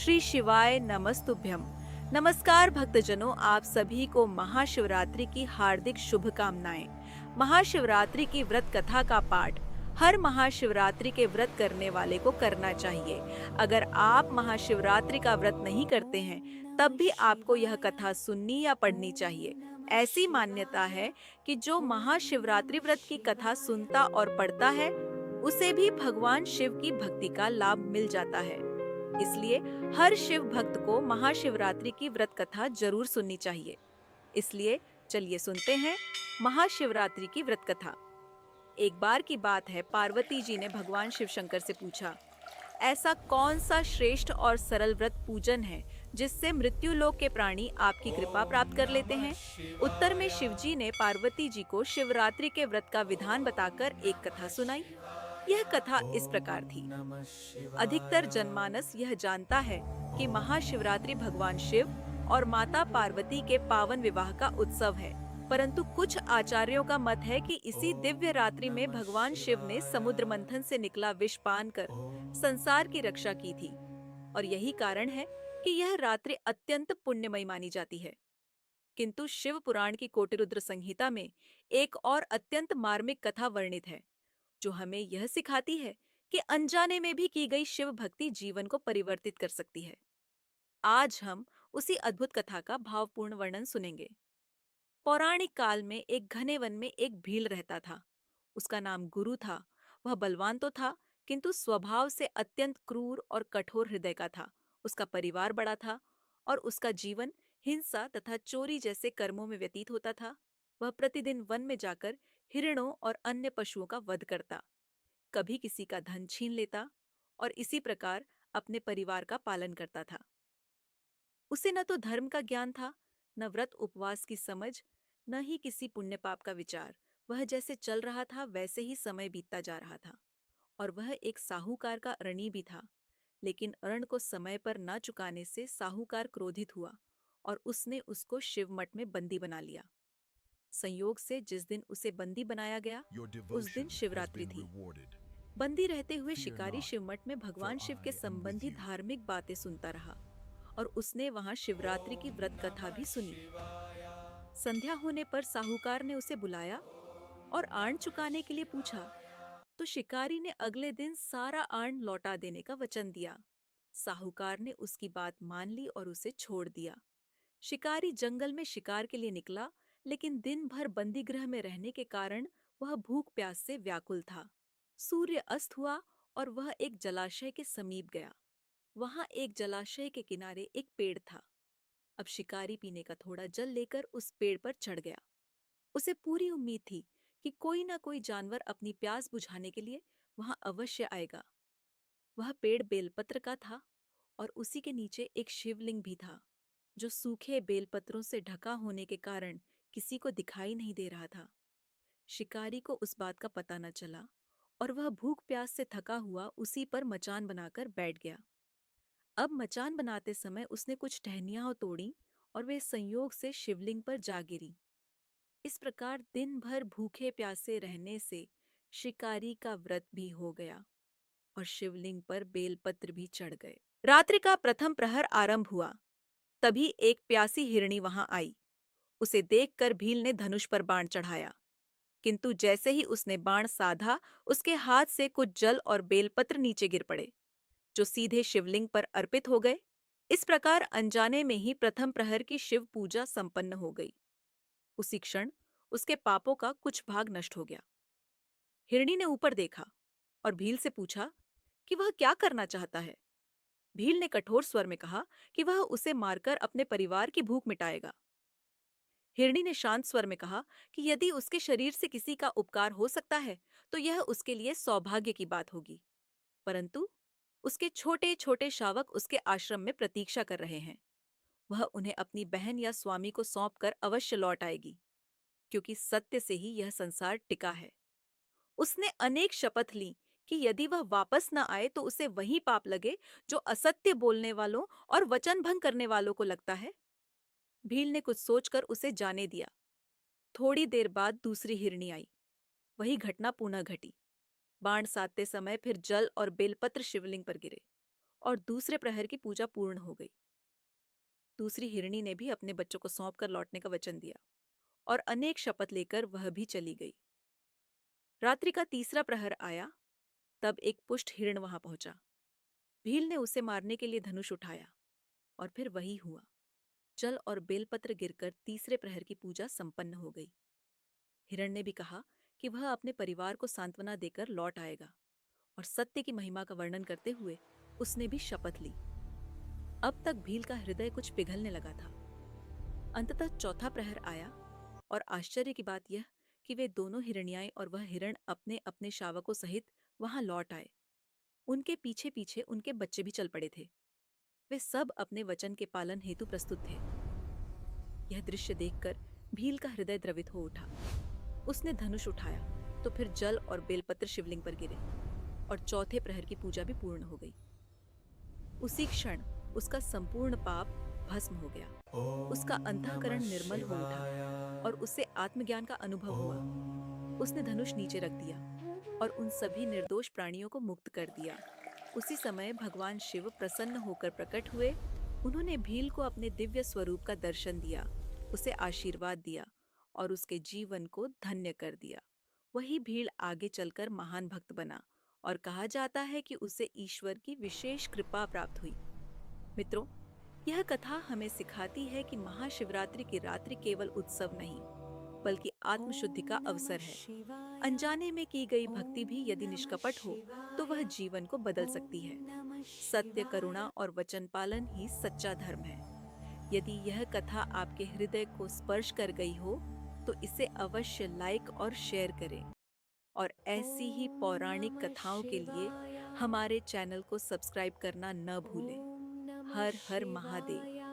श्री शिवाय नमस्तुभ्यम। नमस्कार भक्तजनों, आप सभी को महाशिवरात्रि की हार्दिक शुभकामनाएं। महाशिवरात्रि की व्रत कथा का पाठ हर महाशिवरात्रि के व्रत करने वाले को करना चाहिए। अगर आप महाशिवरात्रि का व्रत नहीं करते हैं तब भी आपको यह कथा सुननी या पढ़नी चाहिए। ऐसी मान्यता है कि जो महाशिवरात्रि व्रत की कथा सुनता और पढ़ता है उसे भी भगवान शिव की भक्ति का लाभ मिल जाता है। इसलिए हर शिव भक्त को महाशिवरात्रि की व्रत कथा जरूर सुननी चाहिए। इसलिए चलिए सुनते हैं महाशिवरात्रि की व्रत कथा। एक बार की बात है, पार्वती जी ने भगवान शिव शंकर से पूछा, ऐसा कौन सा श्रेष्ठ और सरल व्रत पूजन है जिससे मृत्यु लोक के प्राणी आपकी कृपा प्राप्त कर लेते हैं। उत्तर में शिव जी ने पार्वती जी को शिवरात्रि के व्रत का विधान बताकर एक कथा सुनाई। यह कथा इस प्रकार थी। अधिकतर जनमानस यह जानता है कि महाशिवरात्रि भगवान शिव और माता पार्वती के पावन विवाह का उत्सव है, परंतु कुछ आचार्यों का मत है कि इसी दिव्य रात्रि में भगवान शिव ने समुद्र मंथन से निकला विष पान कर संसार की रक्षा की थी, और यही कारण है कि यह रात्रि अत्यंत पुण्यमयी मानी जाती है। किंतु शिव पुराण की कोटिरुद्र संहिता में एक और अत्यंत मार्मिक कथा वर्णित है, जो हमें यह सिखाती है कि अनजाने में भी की गई शिव भक्ति जीवन को परिवर्तित कर सकती है। आज हम उसी अद्भुत कथा का भावपूर्ण वर्णन सुनेंगे। पौराणिक काल में एक घने वन में एक भील रहता था। उसका नाम गुरु था। वह बलवान तो था, किंतु स्वभाव से अत्यंत क्रूर और कठोर हृदय का था। उसका परिवार बड़ा था और उसका जीवन हिंसा तथा चोरी जैसे कर्मों में व्यतीत होता था। वह प्रतिदिन वन में जाकर हिरणों और अन्य पशुओं का वध करता, कभी किसी का धन छीन लेता और इसी प्रकार अपने परिवार का पालन करता था। उसे न तो धर्म का ज्ञान था, न व्रत उपवास की समझ, न ही किसी पुण्य पाप का विचार। वह जैसे चल रहा था वैसे ही समय बीतता जा रहा था। और वह एक साहूकार का ऋणी भी था। लेकिन ऋण को समय पर न चुकाने से साहूकार क्रोधित हुआ और उसने उसको शिव मठ में बंदी बना लिया। संयोग से जिस दिन उसे बंदी बनाया गया Your उस दिन devotion has शिवरात्रि been थी। rewarded. बंदी रहते हुए Fear शिकारी not, शिवमठ में for भगवान शिव के I am with संबंधी you. धार्मिक बातें सुनता रहा और उसने वहां शिवरात्रि की व्रत कथा भी सुनी। संध्या होने पर साहूकार ने उसे बुलाया और आण चुकाने के लिए पूछा, तो शिकारी ने अगले दिन सारा आण लौटा देने का वचन दिया। साहूकार ने उसकी बात मान ली और उसे छोड़ दिया। शिकारी जंगल में शिकार के लिए निकला, लेकिन दिन भर बंदी गृह में रहने के कारण वह भूख प्यास से व्याकुल था। सूर्य अस्त हुआ और वह एक जलाशय के समीप गया। वहां एक जलाशय के किनारे एक पेड़ था। अब शिकारी पीने का थोड़ा जल लेकर उस पेड़ पर चढ़ गया। उसे पूरी उम्मीद थी कि कोई ना कोई जानवर अपनी प्यास बुझाने के लिए वहां अवश्य आएगा। वह पेड़ बेलपत्र का था और उसी के नीचे एक शिवलिंग भी था, जो सूखे बेलपत्रों से ढका होने के कारण किसी को दिखाई नहीं दे रहा था। शिकारी को उस बात का पता न चला और वह भूख प्यास से थका हुआ उसी पर मचान बनाकर बैठ गया। अब मचान बनाते समय उसने कुछ टहनियां तोड़ी और वे संयोग से शिवलिंग पर जा गिरी। इस प्रकार दिन भर भूखे प्यासे रहने से शिकारी का व्रत भी हो गया और शिवलिंग पर बेलपत्र भी चढ़ गए। रात्रि का प्रथम प्रहर आरंभ हुआ। तभी एक प्यासी हिरणी वहां आई। उसे देखकर भील ने धनुष पर बाण चढ़ाया, किंतु जैसे ही उसने बाण साधा उसके हाथ से कुछ जल और बेलपत्र नीचे गिर पड़े, जो सीधे शिवलिंग पर अर्पित हो गए। इस प्रकार अनजाने में ही प्रथम प्रहर की शिव पूजा संपन्न हो गई। उसी क्षण उसके पापों का कुछ भाग नष्ट हो गया। हिरणी ने ऊपर देखा और भील से पूछा कि वह क्या करना चाहता है। भील ने कठोर स्वर में कहा कि वह उसे मारकर अपने परिवार की भूख मिटाएगा। हिरणी ने शांत स्वर में कहा कि यदि उसके शरीर से किसी का उपकार हो सकता है तो यह उसके लिए सौभाग्य की बात होगी, परंतु उसके छोटे छोटे शावक उसके आश्रम में प्रतीक्षा कर रहे हैं। वह उन्हें अपनी बहन या स्वामी को सौंपकर अवश्य लौट आएगी, क्योंकि सत्य से ही यह संसार टिका है। उसने अनेक शपथ ली कि यदि वह वापस न आए तो उसे वही पाप लगे जो असत्य बोलने वालों और वचन भंग करने वालों को लगता है। भील ने कुछ सोचकर उसे जाने दिया। थोड़ी देर बाद दूसरी हिरणी आई। वही घटना पुनः घटी। बाण साधते समय फिर जल और बेलपत्र शिवलिंग पर गिरे और दूसरे प्रहर की पूजा पूर्ण हो गई। दूसरी हिरणी ने भी अपने बच्चों को सौंप कर लौटने का वचन दिया और अनेक शपथ लेकर वह भी चली गई। रात्रि का तीसरा प्रहर आया, तब एक पुष्ट हिरण वहां पहुंचा। भील ने उसे मारने के लिए धनुष उठाया और फिर वही हुआ। जल और बेलपत्र गिरकर तीसरे प्रहर की पूजा संपन्न हो गई। हिरण ने भी कहा कि वह अपने परिवार को सांत्वना देकर लौट आएगा, और सत्य की महिमा का वर्णन करते हुए उसने भी शपथ ली। अब तक भील का हृदय कुछ पिघलने लगा था। अंततः चौथा प्रहर आया, और आश्चर्य की बात यह कि वे दोनों हिरण्याएं और वह हिरण अपने अपने शावकों सहित वहां लौट आए। उनके पीछे पीछे उनके बच्चे भी चल पड़े थे। वे सब अपने वचन के पालन हेतु प्रस्तुत थे। यह दृश्य देखकर भील का हृदय द्रवित हो उठा। उसने धनुष उठाया तो फिर जल और बेलपत्र शिवलिंग पर गिरे और चौथे प्रहर की पूजा भी पूर्ण हो गई। उसी क्षण उसका संपूर्ण पाप भस्म हो गया। उसका अंतःकरण निर्मल हो उठा और उससे आत्मज्ञान का अनुभव हुआ। उसने धनुष नीचे रख दिया और उन सभी निर्दोष प्राणियों को मुक्त कर दिया। उसी समय भगवान शिव प्रसन्न होकर प्रकट हुए। उन्होंने भील को अपने दिव्य स्वरूप का दर्शन दिया, उसे आशीर्वाद दिया और उसके जीवन को धन्य कर दिया। वही भील आगे चलकर महान भक्त बना और कहा जाता है कि उसे ईश्वर की विशेष कृपा प्राप्त हुई। मित्रों, यह कथा हमें सिखाती है कि महाशिवरात्रि की रात्रि केवल उत्सव नहीं, बल्कि आत्मशुद्धि का अवसर है। अनजाने में की गई भक्ति भी यदि निष्कपट हो तो वह जीवन को बदल सकती है। सत्य, करुणा और वचन पालन ही सच्चा धर्म है। यदि यह कथा आपके हृदय को स्पर्श कर गई हो तो इसे अवश्य लाइक और शेयर करें, और ऐसी ही पौराणिक कथाओं के लिए हमारे चैनल को सब्सक्राइब करना न भूलें। हर हर महादेव।